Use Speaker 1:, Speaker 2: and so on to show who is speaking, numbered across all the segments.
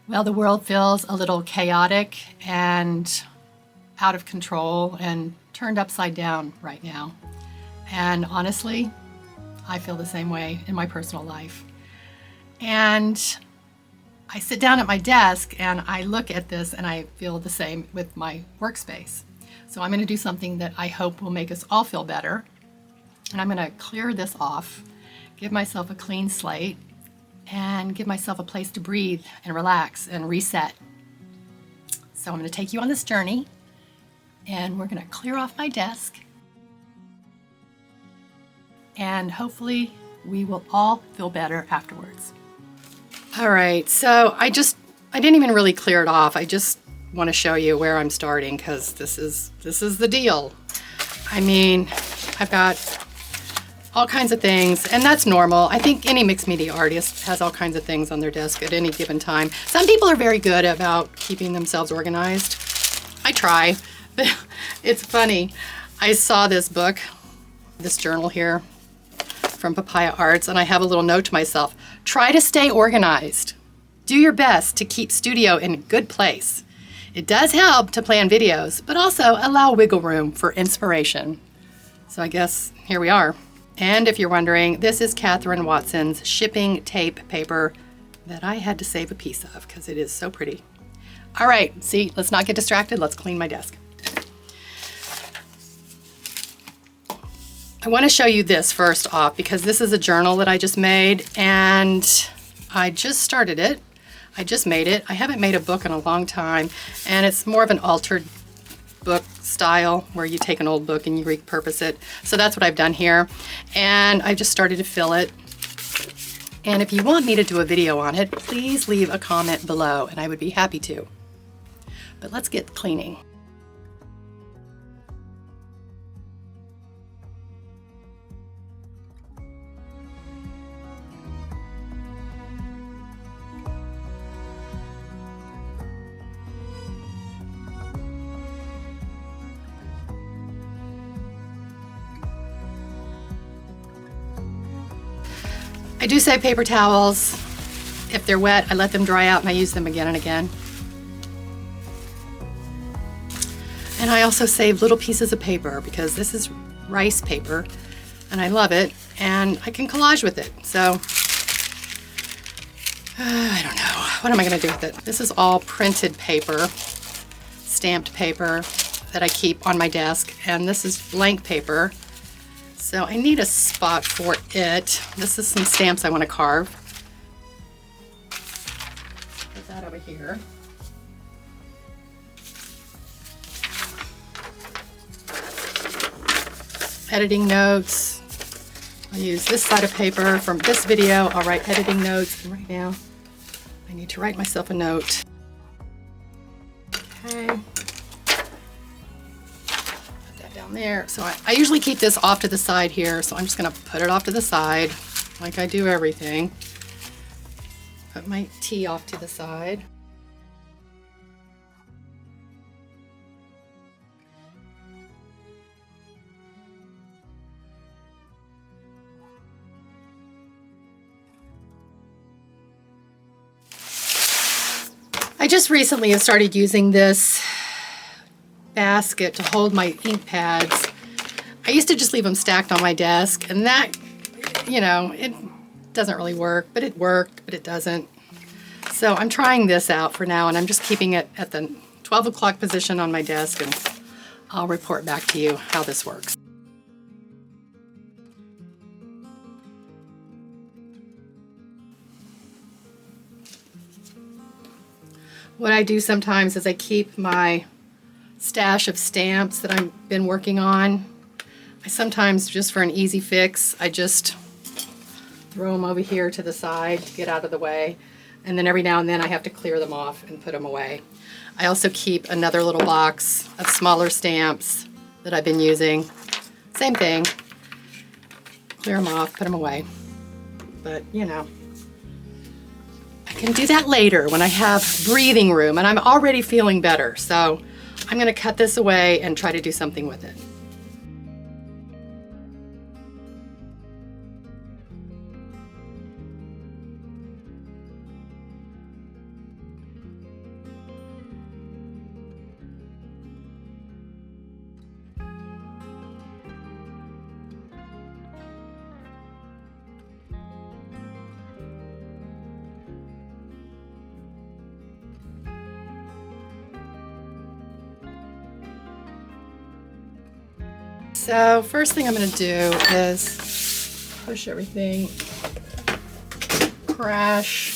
Speaker 1: Well, the world feels a little chaotic and out of control and turned upside down right now. And honestly, I feel the same way in my personal life. And I sit down at my desk and I look at this and I feel the same with my workspace. So I'm going to do something that I hope will make us all feel better. And I'm going to clear this off, give myself a clean slate, and give myself a place to breathe and relax and reset. So I'm going to take you on this journey, and we're going to clear off my desk, and hopefully we will all feel better afterwards. All right, so I didn't even really clear it off. I just want to show you where I'm starting because this is the deal. I mean, I've got all kinds of things, and that's normal. I think any mixed media artist has all kinds of things on their desk at any given time. Some people are very good about keeping themselves organized. I try, but it's funny. I saw this book, this journal here from Papaya Arts, and I have a little note to myself. Try to stay organized. Do your best to keep studio in a good place. It does help to plan videos, but also allow wiggle room for inspiration. So I guess here we are. And if you're wondering, this is Catherine Watson's shipping tape paper that I had to save a piece of because it is so pretty. All right, see, let's not get distracted. Let's clean my desk. I want to show you this first off because this is a journal that I just made and I just started it. I just made it. I haven't made a book in a long time, and it's more of an altered book style where you take an old book and you repurpose it. So that's what I've done here. And I just started to fill it. And if you want me to do a video on it, please leave a comment below and I would be happy to. But let's get cleaning. I do save paper towels. If they're wet, I let them dry out and I use them again and again. And I also save little pieces of paper because this is rice paper and I love it and I can collage with it. So I don't know. What am I going to do with it? This is all printed paper, stamped paper that I keep on my desk, and this is blank paper. So I need a spot for it. This is some stamps I want to carve. Put that over here. Editing notes. I'll use this side of paper from this video. I'll write editing notes. And right now, I need to write myself a note. Okay. There. So I usually keep this off to the side here, so I'm just going to put it off to the side like I do everything. Put my tea off to the side. I just recently have started using this basket to hold my ink pads. I used to just leave them stacked on my desk, and that, you know, it doesn't really work, but it worked, but it doesn't. So I'm trying this out for now, and I'm just keeping it at the 12 o'clock position on my desk, and I'll report back to you how this works. What I do sometimes is I keep my stash of stamps that I've been working on. I sometimes, just for an easy fix, I just throw them over here to the side to get out of the way, and then every now and then I have to clear them off and put them away. I also keep another little box of smaller stamps that I've been using. Same thing. Clear them off, put them away. But, you know, I can do that later when I have breathing room and I'm already feeling better. So I'm going to cut this away and try to do something with it. So first thing I'm going to do is push everything, crash.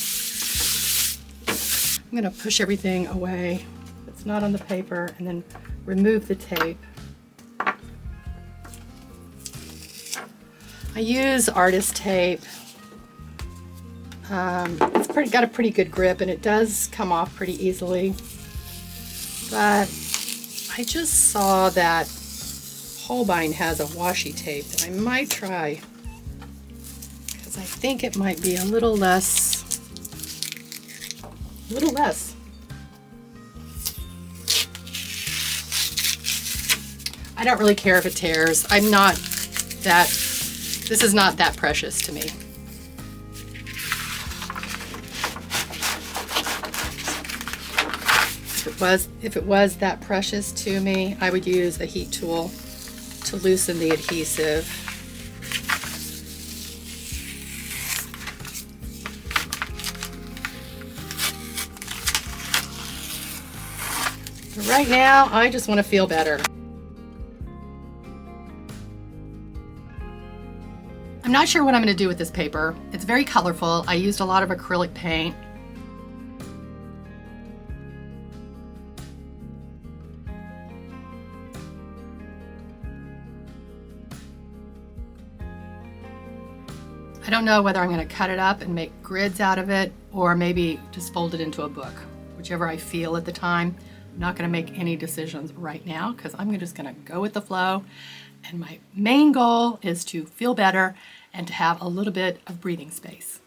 Speaker 1: I'm going to push everything away that's not on the paper and then remove the tape. I use artist tape. It's got a pretty good grip and it does come off pretty easily. But I just saw that Holbein has a washi tape that I might try because I think it might be a little less. I don't really care if it tears. This is not that precious to me. If it was that precious to me, I would use a heat tool to loosen the adhesive. But right now, I just want to feel better. I'm not sure what I'm going to do with this paper. It's very colorful. I used a lot of acrylic paint. I don't know whether I'm going to cut it up and make grids out of it or maybe just fold it into a book, whichever I feel at the time. I'm not going to make any decisions right now because I'm just going to go with the flow. And my main goal is to feel better and to have a little bit of breathing space.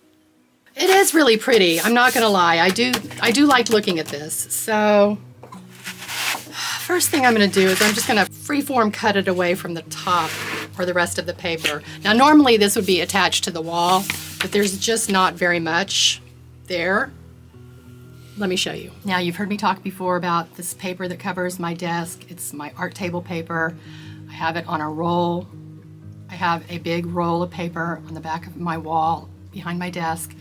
Speaker 1: It is really pretty. I'm not going to lie. I do like looking at this. So first thing I'm going to do is I'm just going to freeform cut it away from the top or the rest of the paper. Now normally this would be attached to the wall, but there's just not very much there. Let me show you. Now you've heard me talk before about this paper that covers my desk. It's my art table paper. I have it on a roll. I have a big roll of paper on the back of my wall behind my desk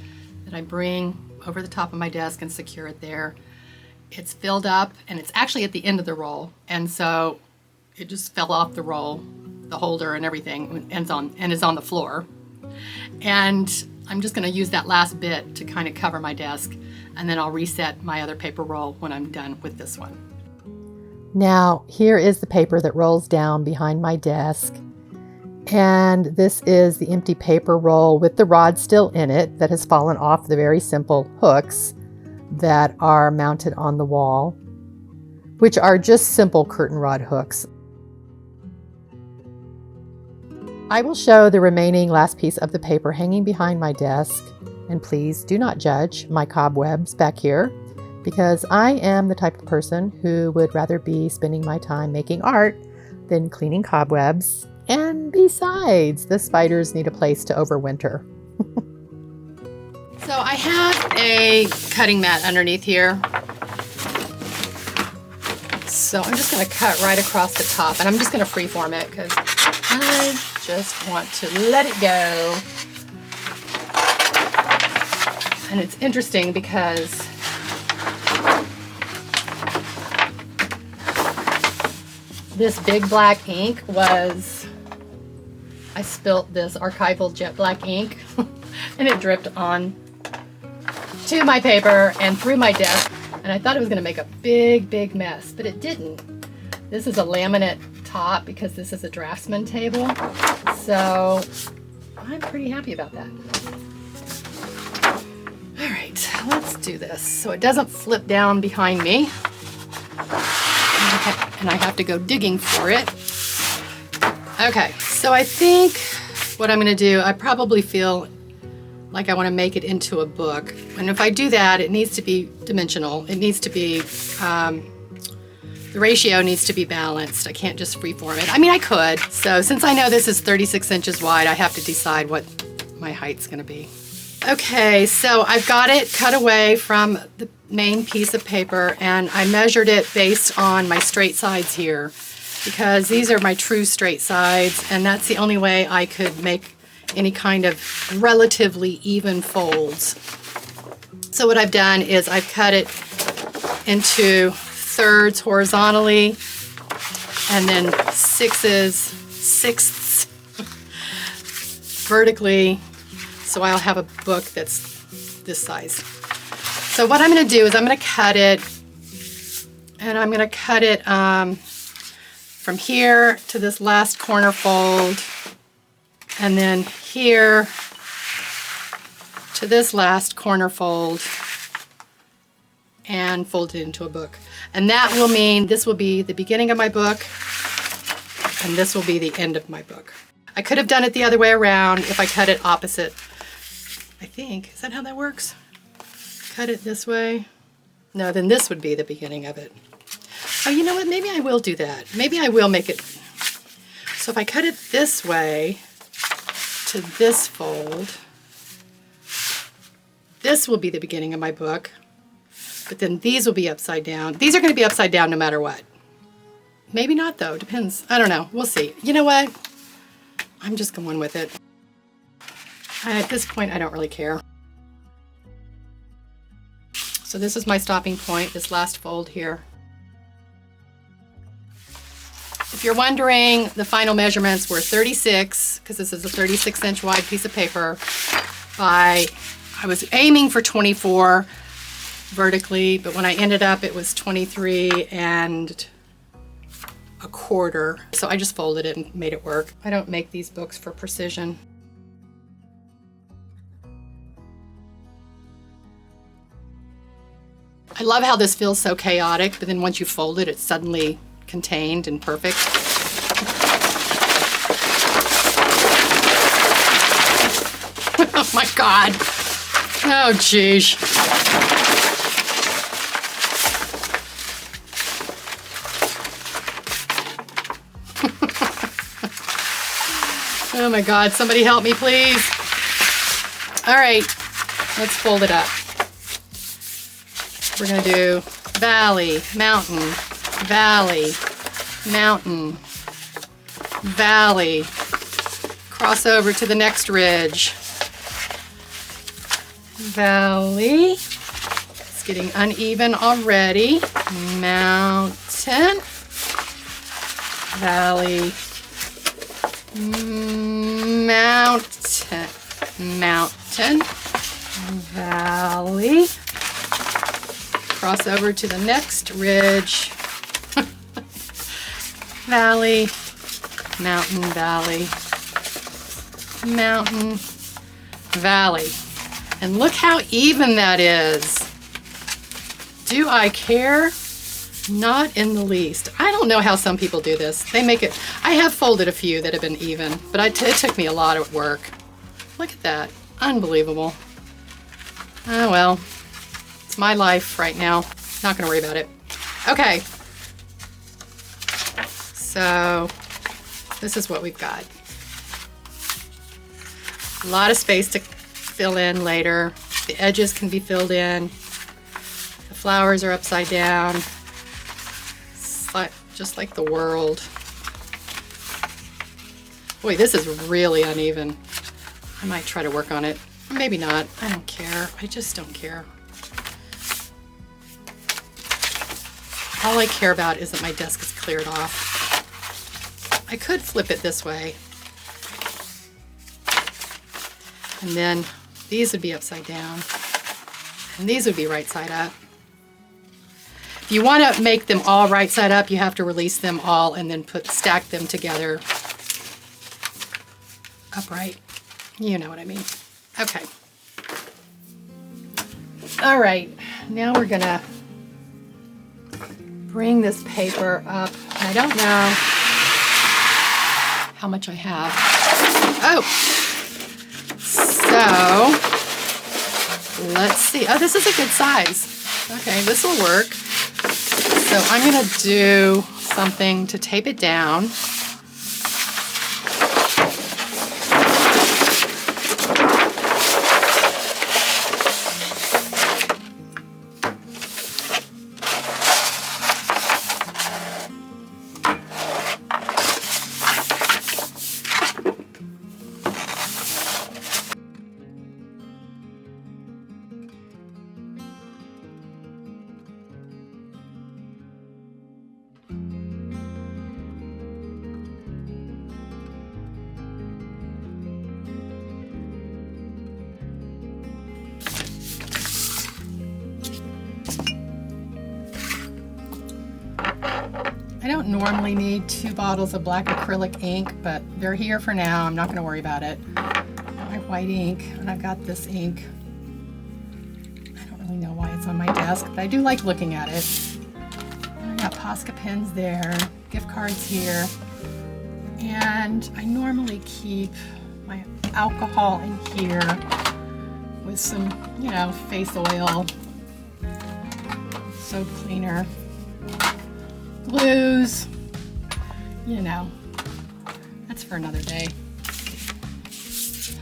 Speaker 1: that I bring over the top of my desk and secure it there. It's filled up and it's actually at the end of the roll, and so it just fell off the roll, the holder and everything, and is on the floor. And I'm just going to use that last bit to kind of cover my desk, and then I'll reset my other paper roll when I'm done with this one. Now here is the paper that rolls down behind my desk, and this is the empty paper roll with the rod still in it that has fallen off the very simple hooks that are mounted on the wall, which are just simple curtain rod hooks. I will show the remaining last piece of the paper hanging behind my desk, and please do not judge my cobwebs back here, because I am the type of person who would rather be spending my time making art than cleaning cobwebs. And besides, the spiders need a place to overwinter. So I have a cutting mat underneath here. So I'm just going to cut right across the top, and I'm just going to freeform it because I just want to let it go. And it's interesting because this big black ink I spilt this archival jet black ink and it dripped on to my paper and through my desk, and I thought it was going to make a big mess, but it didn't. This is a laminate top because this is a draftsman table, so I'm pretty happy about that. All right, let's do this so it doesn't flip down behind me and I have to go digging for it. Okay, so I think what I'm going to do, I probably feel like I want to make it into a book. And if I do that, it needs to be dimensional. It needs to be, the ratio needs to be balanced. I can't just freeform it. I mean, I could. So since I know this is 36 inches wide, I have to decide what my height's going to be. Okay, so I've got it cut away from the main piece of paper, and I measured it based on my straight sides here, because these are my true straight sides, and that's the only way I could make any kind of relatively even folds. So what I've done is I've cut it into thirds horizontally and then sixes 6/6 vertically, so I'll have a book that's this size. So what I'm going to do is I'm going to cut it, and I'm going to cut it from here to this last corner fold, and then here to this last corner fold, and fold it into a book. And that will mean this will be the beginning of my book, and this will be the end of my book. I could have done it the other way around if I cut it opposite. I think, is that how that works? Cut it this way? No, then this would be the beginning of it. Oh, you know what? Maybe I will do that. Maybe I will make it. So if I cut it this way to this fold, this will be the beginning of my book, but then these will be upside down. These are going to be upside down no matter what. Maybe not though, depends. I don't know, we'll see. You know what? I'm just going with it. At this point, I don't really care. So this is my stopping point, this last fold here. If you're wondering, the final measurements were 36, because this is a 36-inch wide piece of paper, I was aiming for 24 vertically, but when I ended up, it was 23 and a quarter. So I just folded it and made it work. I don't make these books for precision. I love how this feels so chaotic, but then once you fold it, it's suddenly contained and perfect. Oh my God. Oh geez. Oh my God, somebody help me please. All right, let's fold it up. We're gonna do valley, mountain, valley, mountain, valley, cross over to the next ridge, valley, it's getting uneven already, mountain, valley, mountain, mountain, valley, cross over to the next ridge, valley, mountain, valley, mountain, valley. And look how even that is. Do I care? Not in the least. I don't know how some people do this. They make it, I have folded a few that have been even, but it took me a lot of work. Look at that, unbelievable. Oh well, it's my life right now. Not gonna worry about it. Okay, so this is what we've got. A lot of space to fill in later. The edges can be filled in. The flowers are upside down. It's like, just like the world. Boy, this is really uneven. I might try to work on it. Or maybe not. I don't care. I just don't care. All I care about is that my desk is cleared off. I could flip it this way. And then these would be upside down. And these would be right side up. If you want to make them all right side up, you have to release them all and then stack them together upright. You know what I mean. Okay. All right, now we're gonna bring this paper up. I don't know how much I have. Oh, so let's see. Oh, this is a good size. Okay, this will work. So I'm gonna do something to tape it down. I don't normally need 2 bottles of black acrylic ink, but they're here for now. I'm not going to worry about it. My white ink, and I've got this ink. I don't really know why it's on my desk, but I do like looking at it. I got Posca pens there, gift cards here, and I normally keep my alcohol in here with some, you know, face oil, soap cleaner, glues, you know, that's for another day.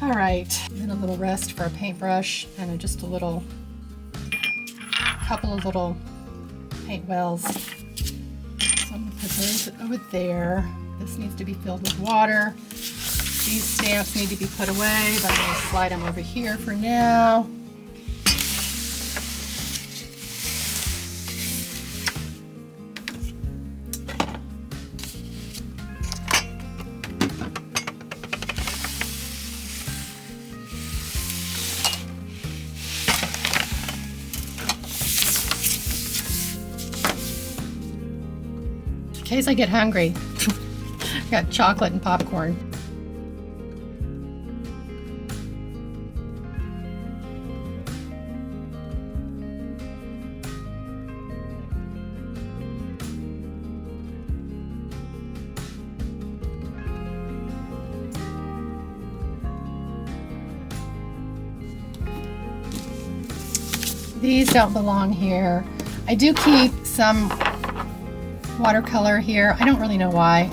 Speaker 1: All right, and a little rest for a paintbrush and just a couple of little paint wells. So I'm gonna put those over there. This needs to be filled with water. These stamps need to be put away, but I'm gonna slide them over here for now. In case I get hungry, got chocolate and popcorn. These don't belong here. I do keep some watercolor here. I don't really know why.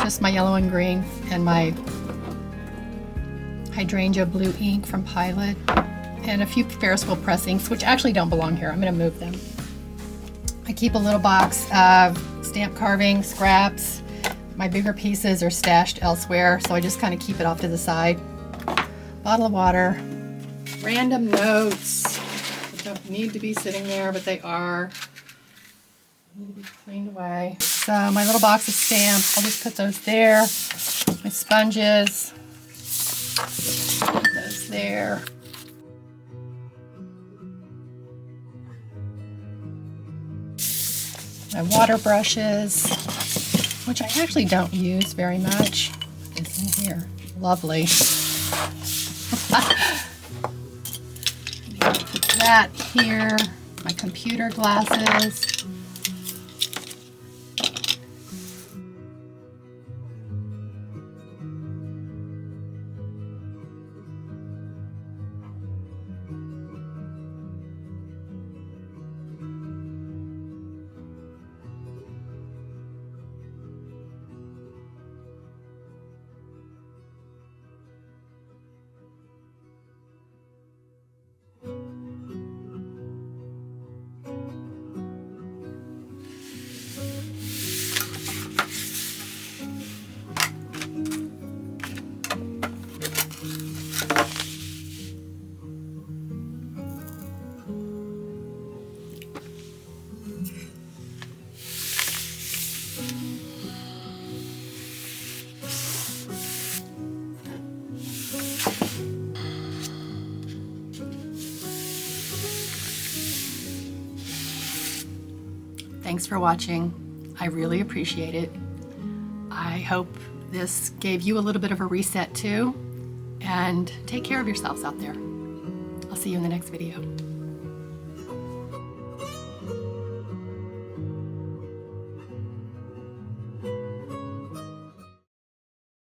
Speaker 1: Just my yellow and green and my hydrangea blue ink from Pilot, and a few Ferris wheel press inks, which actually don't belong here. I'm going to move them. I keep a little box of stamp carving scraps. My bigger pieces are stashed elsewhere, so I just kind of keep it off to the side. Bottle of water. Random notes. They don't need to be sitting there, but they are. Need to be cleaned away. So my little box of stamps, I'll just put those there. My sponges, put those there. My water brushes, which I actually don't use very much, is in here. Lovely. Put that here. My computer glasses. Thanks for watching. I really appreciate it. I hope this gave you a little bit of a reset too, and take care of yourselves out there. I'll see you in the next video.